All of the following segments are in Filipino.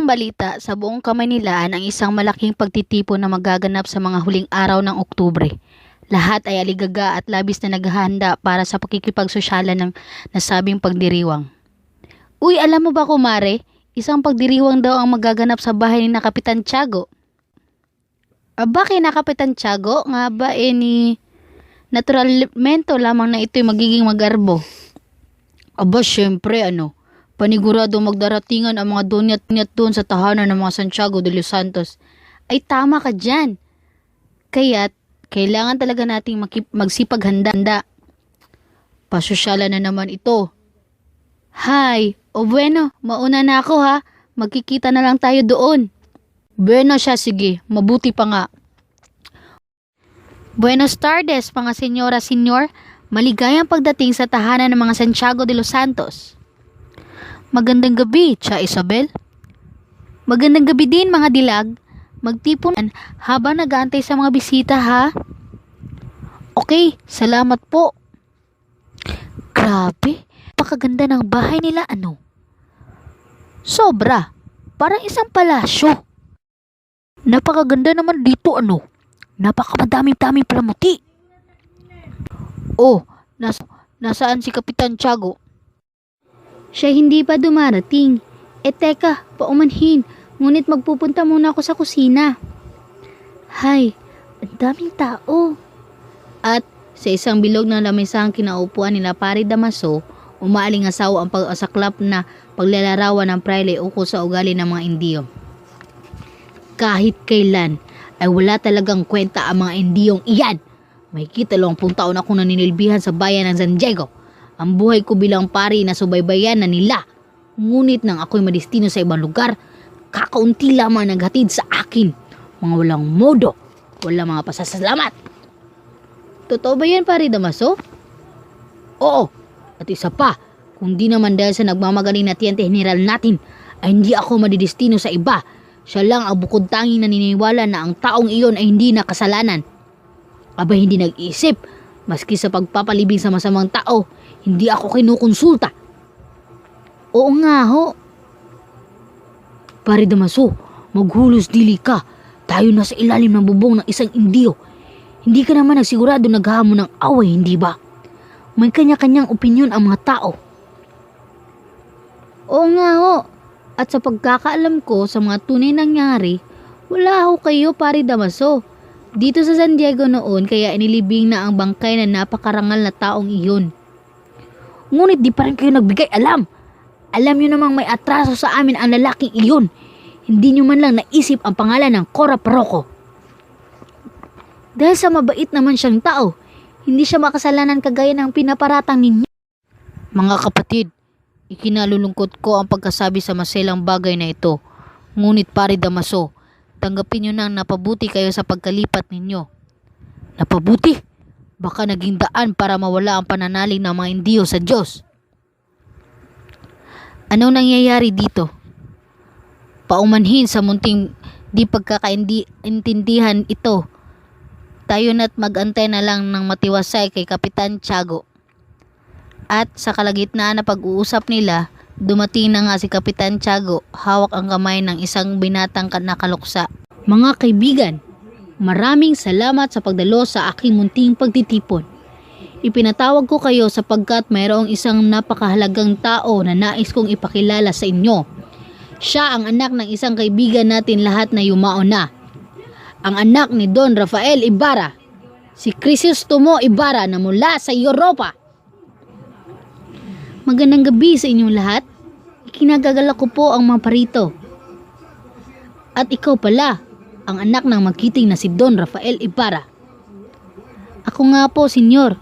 ng balita, sa buong Kamaynilaan ang isang malaking pagtitipon na magaganap sa mga huling araw ng Oktubre. Lahat ay aligaga at labis na naghahanda para sa pakikipagsosyalan ng nasabing pagdiriwang. Uy, alam mo ba kumare, isang pagdiriwang daw ang magaganap sa bahay ni na Kapitan Tiago. Aba, kay na Kapitan Tiago nga ba ni naturalmento lamang na ito'y magiging magarbo. Aba, syempre panigurado magdaratingan ang mga dunyat-nyat doon sa tahanan ng mga Santiago de los Santos. Ay tama ka dyan. Kaya't kailangan talaga nating magsipaghanda. Pasosyalan na naman ito. Hay, o bueno, mauna na ako ha. Magkikita na lang tayo doon. Bueno siya, sige. Mabuti pa nga. Buenos tardes, mga senyora, senyor. Maligayang pagdating sa tahanan ng mga Santiago de los Santos. Magandang gabi, Tia Isabel. Magandang gabi din, mga dilag. Magtipon habang nag-aantay sa mga bisita, ha? Okay, salamat po. Grabe, napakaganda ng bahay nila, Sobra, parang isang palasyo. Napakaganda naman dito, Napakamadami-dami palamuti. Oh, nasaan si Kapitan Tiago? Siya hindi pa dumarating. Teka, paumanhin. Ngunit magpupunta muna ako sa kusina. Hay, ang daming tao. At sa isang bilog ng lamisang kinaupuan nila Pari Damaso, umaalingasaw ang pag-asaklap na paglalarawan ng prayle ukol sa ugali ng mga Indiyo. Kahit kailan ay wala talagang kwenta ang mga Indiyong iyan. May kita 20 taon akong naninilbihan sa bayan ng San Diego. Ang buhay ko bilang pari na subaybayan na nila. Ngunit nang ako'y madestino sa ibang lugar, kakaunti lamang naghatid sa akin. Mga walang modo, walang mga pasasalamat. Totoo ba yan, Pari Damaso? Oo, at isa pa, kung di naman dahil sa nagmamagaling na tiyente general natin, ay hindi ako madidestino sa iba. Siya lang ang bukod tanging naniniwala na ang taong iyon ay hindi nakasalanan. Aba, hindi nag-iisip, maski sa pagpapalibing sa masamang tao, hindi ako kinukonsulta. Oo nga ho. Pare Damaso, maghulos dili ka. Tayo na sa ilalim ng bubong ng isang Indiyo. Hindi ka naman nagsigurado naghahamon ng away, hindi ba? May kanya-kanyang opinyon ang mga tao. Oo nga ho. At sa pagkakaalam ko sa mga tunay nangyari, wala ho kayo, Pare Damaso. Dito sa San Diego noon, kaya inilibing na ang bangkay na napakarangal na taong iyon. Ngunit di pa rin kayo nagbigay alam. Alam nyo namang may atraso sa amin ang lalaking iyon. Hindi nyo man lang naisip ang pangalan ng Cora Parroco. Dahil sa mabait naman siyang tao, hindi siya makasalanan kagaya ng pinaparatang ninyo. Mga kapatid, ikinalulungkot ko ang pagkasabi sa maselang bagay na ito. Ngunit Pare Damaso, tanggapin nyo nang napabuti kayo sa pagkalipat ninyo. Napabuti? Baka naging daan para mawala ang pananalig ng mga Indiyo sa Diyos. Anong nangyayari dito? Paumanhin sa munting di pagkakaintindihan ito. Tayo na't mag-antay na lang ng matiwasay kay Kapitan Tiago. At sa kalagitnaan na pag-uusap nila, dumating na nga si Kapitan Tiago, hawak ang kamay ng isang binatang nakaluksa. Mga kaibigan, maraming salamat sa pagdalo sa aking munting pagtitipon. Ipinatawag ko kayo sapagkat mayroong isang napakahalagang tao na nais kong ipakilala sa inyo. Siya ang anak ng isang kaibigan natin lahat na yumao na. Ang anak ni Don Rafael Ibarra, si Crisostomo Ibarra na mula sa Europa. Magandang gabi sa inyong lahat. Ikinagagalak ko po ang mga parito. At ikaw pala, ang anak ng magiting na si Don Rafael Ibarra. Ako nga po, senyor.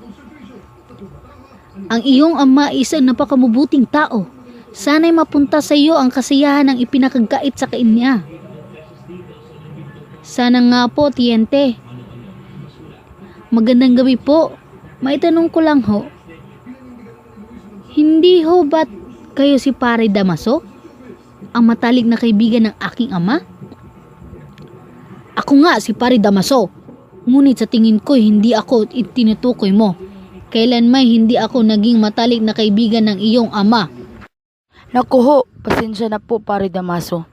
Ang iyong ama ay isang napakamubuting tao. Sana'y mapunta sa iyo ang kasiyahan ng ipinakagkait sa kanya. Sana nga po, tiyente. Magandang gabi po. May tanong ko lang ho. Hindi ho ba't kayo si Pare Damaso? Ang matalik na kaibigan ng aking ama? Ako nga si Pare Damaso. Ngunit sa tingin ko hindi ako itinutukoy mo. Kailanman hindi ako naging matalik na kaibigan ng iyong ama. Naku ho, pasensya na po Pare Damaso.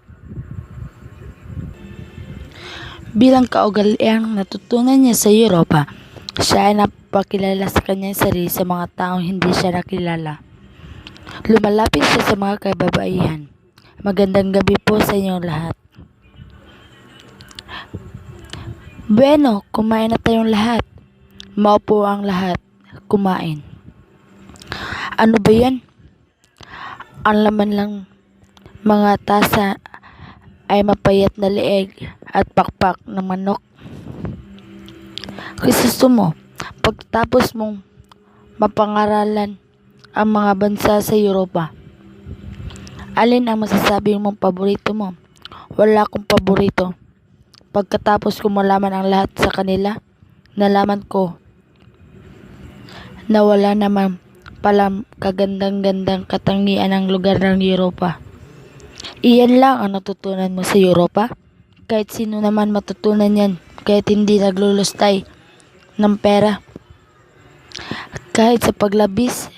Bilang kaugaliang natutunan niya sa Europa, siya ay napakilala sa kanyang sarili sa mga taong hindi siya nakilala. Lumalapit siya sa mga kababaihan. Magandang gabi po sa inyong lahat. Bueno, kumain na tayong lahat. Maupo ang lahat. Kumain. Ano ba yan? Ang laman lang mga tasa ay mapayat na leeg at pakpak ng manok. Kristomo, pagkatapos mong mapangaralan ang mga bansa sa Europa, alin ang masasabi mong paborito mo? Wala akong paborito. Pagkatapos ko malaman ang lahat sa kanila, nalaman ko na wala naman palang kagandang-gandang katangian ng lugar ng Europa. Iyan lang ang natutunan mo sa Europa? Kahit sino naman matutunan yan, kahit hindi naglulustay ng pera. Kahit sa paglabis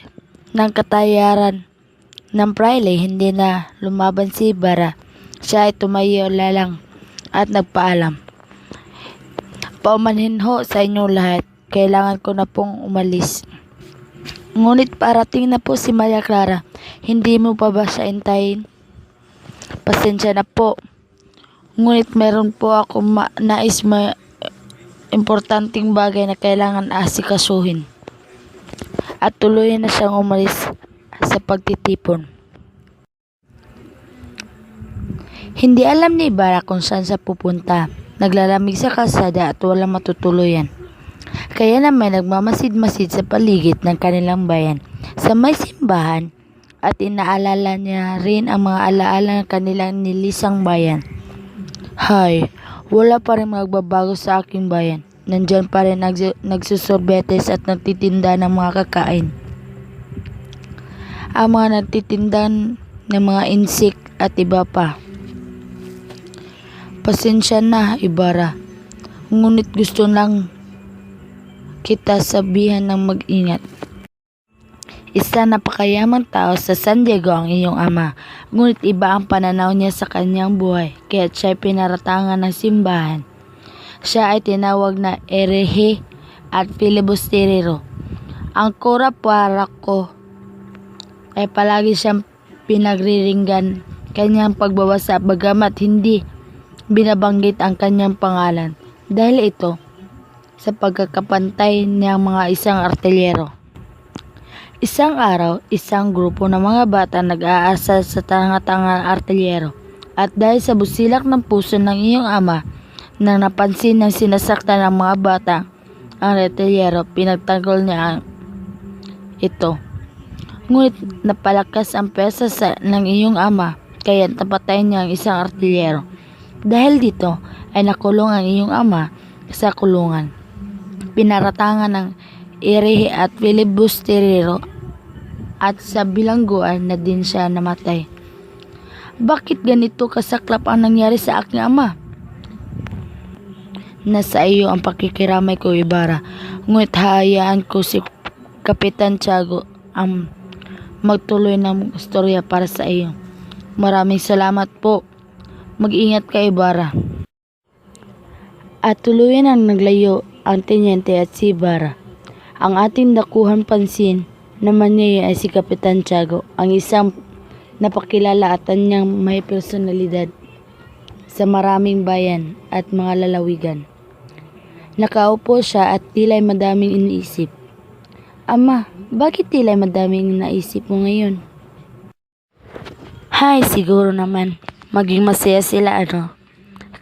ng katayaran ng praile, hindi na lumaban si Ibarra. Siya ay tumayo lalang at nagpaalam. Paumanhin ho sa inyong lahat, kailangan ko na pong umalis. Ngunit parating na po si Maria Clara, hindi mo pa ba siya intayin? Pasensya na po. Ngunit meron po ako nais importanteng bagay na kailangan asikasuhin. At tuloy na siyang umalis sa pagtitipon. Hindi alam ni Ibarra kung saan siya pupunta. Naglalamig sa kalsada at walang matutuluyan. Kaya naman nagmamasid-masid sa paligid ng kanilang bayan sa may simbahan at inaalala niya rin ang mga alaala ng kanilang nilisang bayan. Hay, wala pa rin magbabago sa aking bayan. Nandyan pa rin nagsusorbetes at nagtitinda ng mga kakain. Ang mga nagtitinda ng mga insik at iba pa. Pasensya na, Ibarra. Ngunit gusto lang kita sabihan ng mag-ingat. Isa napakayamang tao sa San Diego ang iyong ama, ngunit iba ang pananaw niya sa kanyang buhay, kaya siya ay pinaratangan ng simbahan. Siya ay tinawag na herehe at filibusterero. Ang kura parako ay palagi siyang pinagriringgan kanyang pagbabasa bagamat hindi binabanggit ang kanyang pangalan dahil ito sa pagkakapantay ng mga isang artilyero. Isang araw, isang grupo ng mga bata nag-aasal sa tanga-tanga artilyero at dahil sa busilak ng puso ng iyong ama nang napansin ng sinasaktan ng mga bata ang artilyero, pinagtanggol niya ito. Ngunit napalakas ang pwersa ng iyong ama kaya napatay niya ang isang artilyero. Dahil dito ay nakulong ang iyong ama sa kulungan. Pinaratangan ng herehe at filibusterero at sa bilangguan na din siya namatay. Bakit ganito kasaklap ang nangyari sa aking ama? Nasa iyo ang pakikiramay ko, Ibarra. Ngunit hayaan ko si Kapitan Tiago ang magtuloy ng istorya para sa iyo. Maraming salamat po. Mag-ingat ka, Ibarra. At tuluyan ang naglayo ang tenyente at si Ibarra. Ang ating dakuhan pansin naman niya ay si Kapitan Tiago, ang isang napakilala at anyang may personalidad sa maraming bayan at mga lalawigan. Nakaupo siya at tila'y madaming iniisip. Ama, bakit tila'y madaming naisip mo ngayon? Hay, siguro naman. Maging masaya sila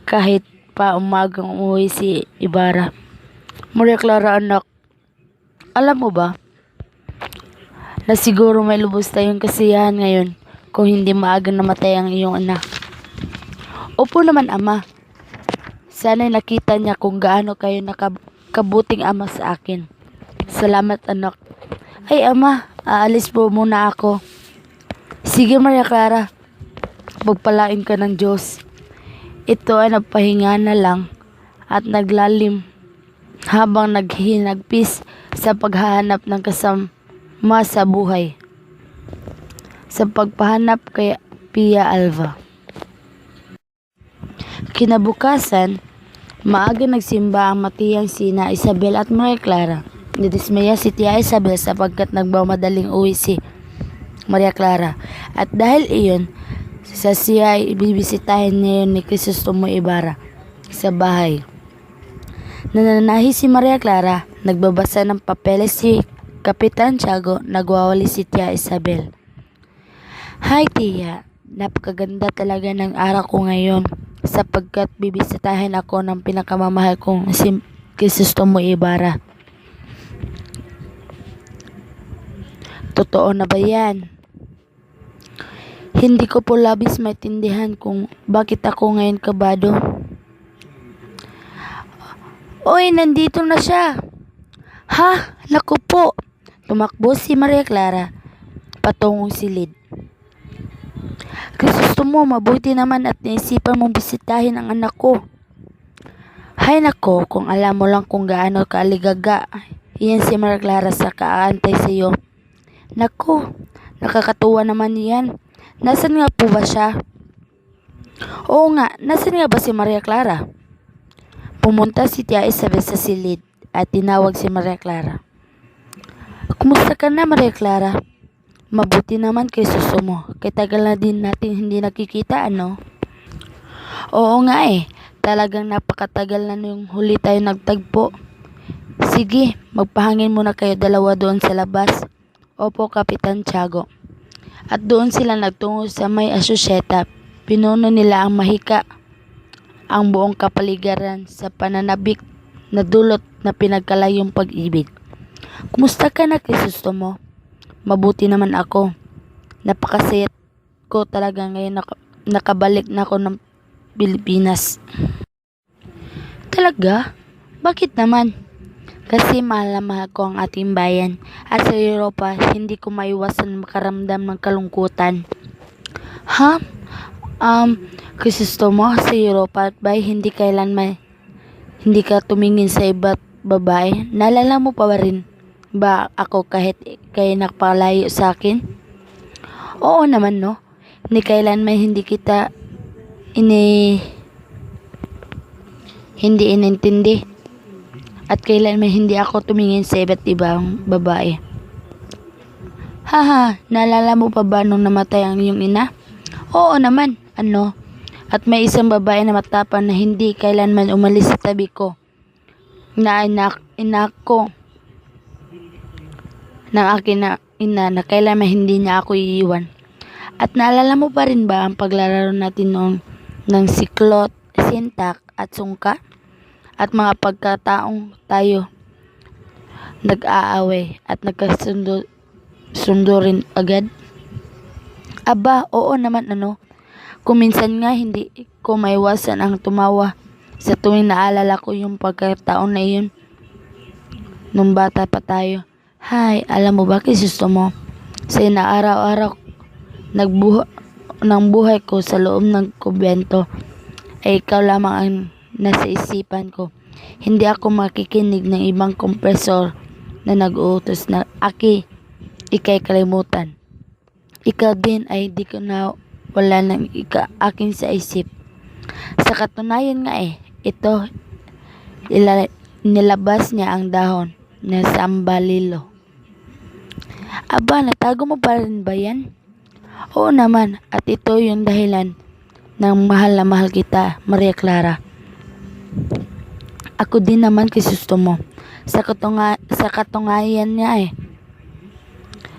kahit pa umagang umuwi si Ibarra. Maria Clara anak, alam mo ba na siguro may lubos tayong kasiyahan ngayon kung hindi maagang namatay ang iyong anak? Opo naman ama. Sana'y nakita niya kung gaano kayo nakabuting ama sa akin. Salamat anak. Ay ama, aalis po muna ako. Sige Maria Clara. Pagpalain ka ng Diyos. Ito ay nagpahinga na lang at naglalim habang naghinagpis sa paghahanap ng kasama sa buhay. Sa pagpahanap kay Pia Alva. Kinabukasan, Maaga nagsimba ang matiyang sina Isabel at Maria Clara. Nadismaya si Tia Isabel sapagkat nagmamadaling uwi si Maria Clara. At dahil iyon, siya ay bibisitahin ngayon ni Crisostomo Ibarra sa bahay. Nananahi si Maria Clara, nagbabasa ng papeles si Kapitan Tiago, nagwawali si Tia Isabel. Hi Tia, napakaganda talaga ng araw ko ngayon sapagkat bibisitahin ako ng pinakamamahal kong si Crisostomo Ibarra. Totoo na ba yan? Hindi ko po labis maintindihan kung bakit ako ngayon kabado. Oy, nandito na siya. Ha? Naku po. Tumakbo si Maria Clara patungong silid. Crisostomo, mabuti naman at naisipan mong bisitahin ang anak ko. Hay nako, kung alam mo lang kung gaano kaaligaga iyan si Maria Clara sa kaantay sa iyo. Naku, nakakatuwa naman yan. Nasaan nga po ba siya? Oo nga, nasaan nga ba si Maria Clara? Pumunta si Tia Isabel sa silid at tinawag si Maria Clara. Kumusta ka na, Maria Clara? Mabuti naman, Crisostomo. Kay tagal na din natin hindi nakikita, ano? Oo nga talagang napakatagal na nung huli tayo nagtagpo. Sige, magpahangin muna kayo dalawa doon sa labas. Opo, Kapitan Tiago. At doon sila nagtungo sa may asosyeta. Pinuno nila ang mahika ang buong kapaligiran sa pananabik na dulot na pinagkalayong pag-ibig. Kumusta ka na, Crisostomo? Mabuti naman ako. Napakasaya ko talaga ngayon nakabalik na ako ng Pilipinas. Talaga? Bakit naman? Kasi mahal na mahal ko ang ating bayan at sa Europa hindi ko maiwasan makaramdam ng kalungkutan. Ha? Crisostomo, sa Europa ba hindi kailanman hindi ka tumingin sa iba't babae? Naalala mo pa rin ba ako kahit kayo nakapalayo sa akin? Oo naman no. Ni kailanman hindi kita hindi inintindi. At kailanman hindi ako tumingin sa iba't ibang babae. Haha, naalala mo pa ba nung namatay ang iyong ina? Oo naman, ano? At may isang babae na matapang na hindi kailanman umalis sa tabi ko. Na inak ko ng akin na ina na kailanman hindi niya ako iiwan. At naalala mo pa rin ba ang paglalaro natin noon ng siklot, sintak at sungka? At mga pagkataong tayo nag-aaway at nagkasundo rin agad? Aba, oo naman ano. Kung minsan nga hindi ko maiwasan ang tumawa sa tuwing naalala ko yung pagkataon na yun. Nung bata pa tayo. Hay, alam mo ba, Crisostomo? Sa inaaraw-araw ng buhay ko sa loob ng kumbento ay ikaw lamang ang nasa isipan ko. Hindi ako makikinig ng ibang kompresor na nag-uutos na ikay kalimutan. Ikaw din ay di ko na wala ng akin sa isip. Sa katunayan nga ito nilabas niya ang dahon na sambalilo. Aba, natago mo pa rin ba yan? Oo naman, at ito yung dahilan ng mahal na mahal kita, Maria Clara. Ako din naman, Crisostomo. Sa katunayan niya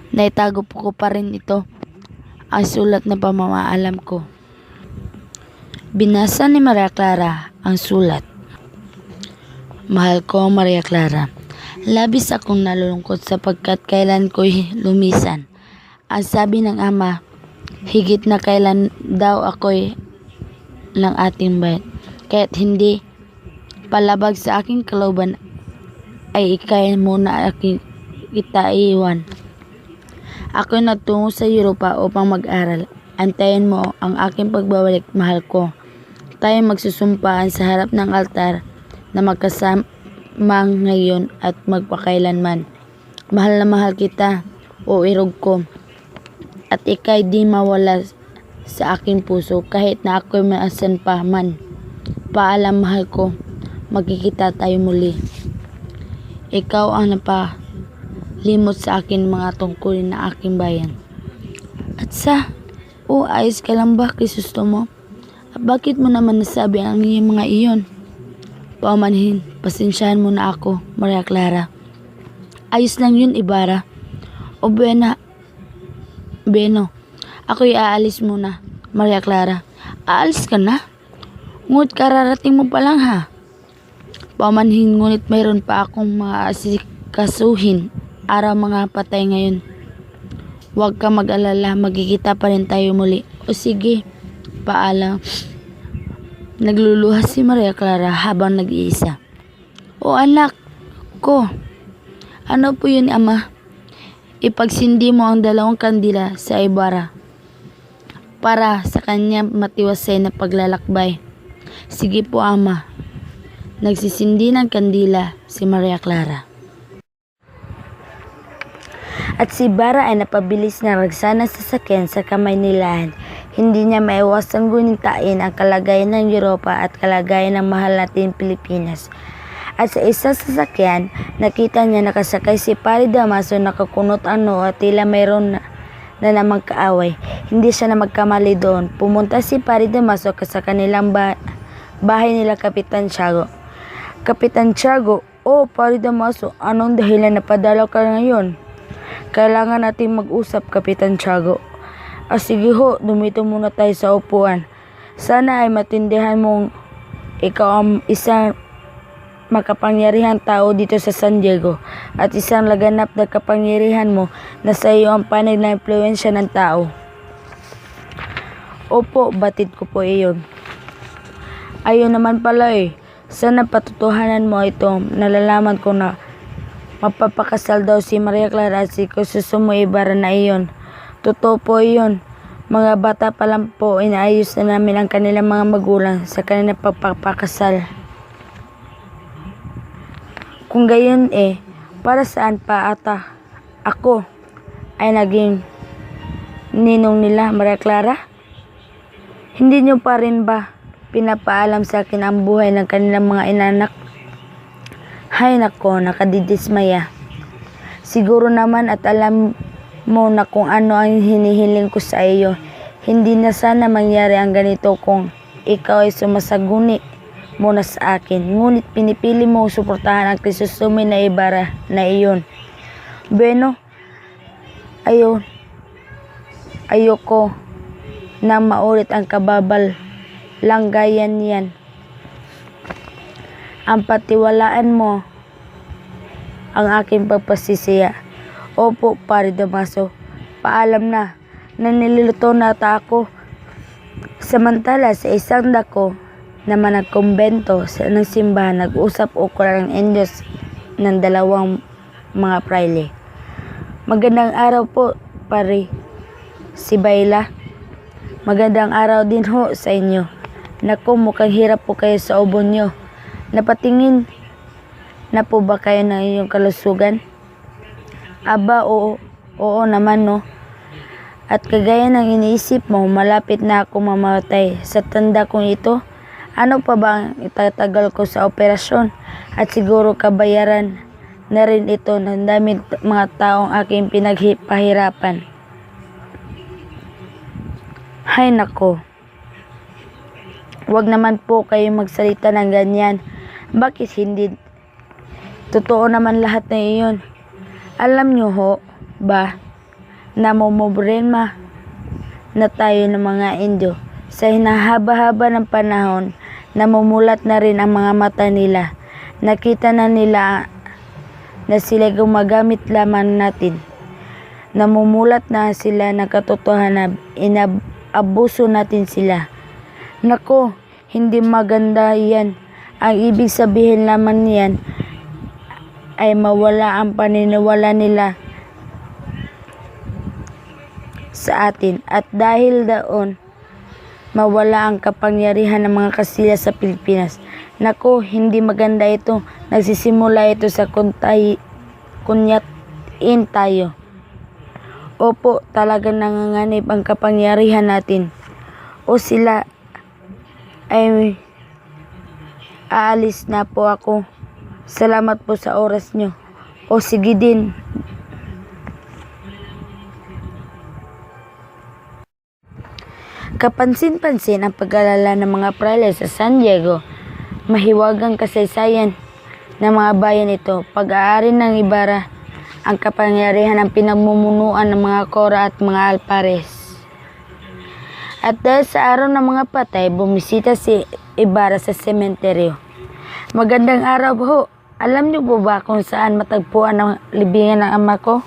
naitago po ko pa rin ito, ang sulat na pamamaalam ko. Binasa ni Maria Clara ang sulat. Mahal ko, Maria Clara. Labis akong nalulungkot sapagkat kailan ko'y lumisan. Ang sabi ng ama, higit na kailan daw ako'y ng ating bayan. Kaya't hindi palabag sa aking kalooban ay ikay muna kita iiwan. Ako'y nagtungo sa Europa upang mag-aral. Antayin mo ang aking pagbabalik, mahal ko. Tayo magsusumpaan sa harap ng altar na magkasama ngayon at magpakailanman. Mahal na mahal kita, o irog ko. At ikay di mawala sa aking puso kahit na ako'y maasan pa man. Paalam, mahal ko. magkikita tayo muli. Ikaw ang napalimot sa akin mga tungkulin na aking bayan. At ayos ka lang ba, Krisostomo? At bakit mo naman nasabi ang iyong mga iyon? Paumanhin, pasensyahan mo na ako, Maria Clara. Ayos lang yun, Ibarra. O Beno, ako'y aalis muna, Maria Clara. Aalis ka na? Ngunit kararating mo pa lang ha. Paumanhin, ngunit mayroon pa akong mga asikasuhin. Araw mga patay ngayon. Huwag ka mag-alala, magkikita pa rin tayo muli. O sige, paalam. Nagluluha si Maria Clara habang nag-iisa. O anak ko, ano po yun, ama? Ipagsindi mo ang 2 kandila sa Ibarra para sa kanya matiwasay na paglalakbay. Sige po, ama. Nagsisindi ng kandila si Maria Clara. At si Ibarra ay napabilis na ragsana sa sasakyan sa kamay nilahan. Hindi niya maiwasang gunitain ang kalagayan ng Europa at kalagayan ng mahal natin Pilipinas. At sa isang sasakyan, nakita niya nakasakay si Pari Damaso, nakakunot ang noo at tila mayroon na namang kaaway. Hindi siya na magkamali doon. Pumunta si Pari Damaso sa kanilang bahay nila Kapitan Tiago. Kapitan Tiago, Pari Damaso, anong dahilan na padalaw ka ngayon? Kailangan natin mag-usap, Kapitan Tiago. Sige ho, dumito muna tayo sa upuan. Sana ay matindihan mong ikaw ang isang makapangyarihan tao dito sa San Diego at isang laganap na kapangyarihan mo na sa iyo ang panig na impluensya ng tao. Opo, batid ko po iyon. Ayun naman pala Sana patutuhanan mo ito. Nalalaman ko na mapapakasal daw si Maria Clara at si Krisostomo Ibarra na iyon. Totoo po iyon. Mga bata pa lang po, inaayos na namin ang kanilang mga magulang sa kanilang pagpapakasal. Kung gayon para saan pa ata ako ay naging ninong nila, Maria Clara? Hindi niyo pa rin ba pinapaalam sa akin ang buhay ng kanilang mga inanak? Hay nako, nakadidismaya. Siguro naman at alam mo na kung ano ang hinihiling ko sa iyo. Hindi na sana mangyari ang ganito kung ikaw ay sumasaguni muna sa akin. Ngunit pinipili mo suportahan ang Krisostomo na Ibarra na iyon. Beno, ayoko nang maulit ang kababal langgayan yan. Ang patiwalaan mo ang aking pagpasisiya. Opo, Pari Damaso. Paalam na. Nanililito na ako. Samantala sa isang dako naman ng kumbento ng simbahan, nag-usap ukol ng Indios ng 2 mga praile. Magandang araw po, Pari. Si Bayla. Magandang araw din ho sa inyo. Naku, mukhang hirap po kayo sa ubon nyo. Napatingin na po ba kayo ng iyong kalusugan? Aba, oo naman no. At kagaya ng iniisip mo, malapit na ako mamatay. Sa tanda kong ito, ano pa ba ang itatagal ko sa operasyon? At siguro kabayaran na rin ito ng dami mga taong aking pinaghihirapan. Hay nako. Huwag naman po kayong magsalita ng ganyan. Bakit hindi? Totoo naman lahat na iyon. Alam nyo ho ba na mumobrema na tayo ng mga Indio. Sa hinahaba-haba ng panahon, namumulat na rin ang mga mata nila. Nakita na nila na sila gumagamit lamang natin. Namumulat na sila ng katotohanan na inaabuso natin sila. Nako, hindi maganda yan. Ang ibig sabihin lamang niyan ay mawala ang paniniwala nila sa atin at dahil doon mawala ang kapangyarihan ng mga Kastila sa Pilipinas. Nako, hindi maganda ito. Nagsisimula ito sa kunyatin tayo. Opo, talagang nanganganib ang kapangyarihan natin. O sila ay Aalis na po ako. Salamat po sa oras nyo. O sige din. Kapansin-pansin ang pag-alala ng mga praile sa San Diego. Mahiwagang kasaysayan ng mga bayan ito. Pag-aari ng Ibarra, ang kapangyarihan ng pinagmumunuan ng mga Cora at mga Alpares. At dahil sa araw ng mga patay, bumisita si Ibarra sa sementeryo. Magandang araw ho. Alam niyo po ba kung saan matagpuan ang libingan ng ama ko?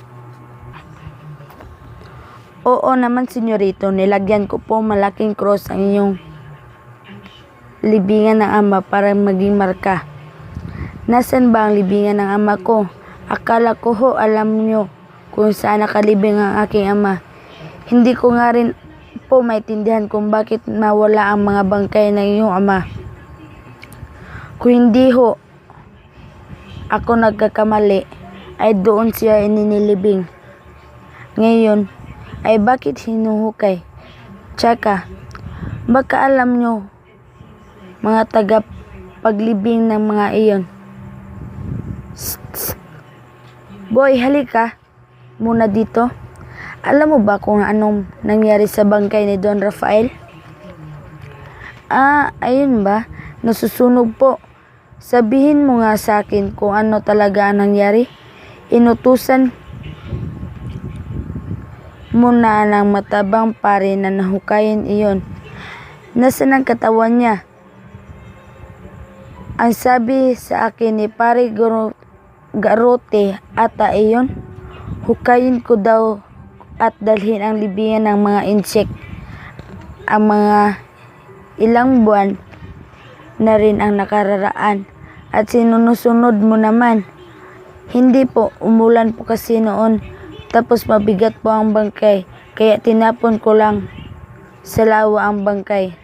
Oo naman, senyorito. Nilagyan ko po malaking cross ang inyong libingan ng ama para maging marka. Nasaan ba ang libingan ng ama ko? Akala ko ho alam nyo kung saan nakalibing ang aking ama. Hindi ko nga rin po maintindihan kung bakit mawala ang mga bangkay ng iyong ama. Kung hindi ho ako nagkakamali, ay doon siya ininilibing. Ngayon, ay bakit hinuhukay? Tsaka, baka alam nyo, mga taga-paglibing ng mga iyon. Boy, halika muna dito. Alam mo ba kung anong nangyari sa bangkay ni Don Rafael? Ayun ba? Nasusunog po. Sabihin mo nga sa akin kung ano talaga ang nangyari. Inutusan muna ng matabang pare na nahukayin iyon. Nasaan ang katawan niya? Ang sabi sa akin ni pare Garote ata iyon. Hukayin ko daw at dalhin ang libingan ng mga insek. Ang mga ilang buwan na rin ang nakararaan at sinusunod mo naman. Hindi po, umulan po kasi noon. Tapos mabigat po ang bangkay, kaya tinapon ko lang sa lawa ang bangkay.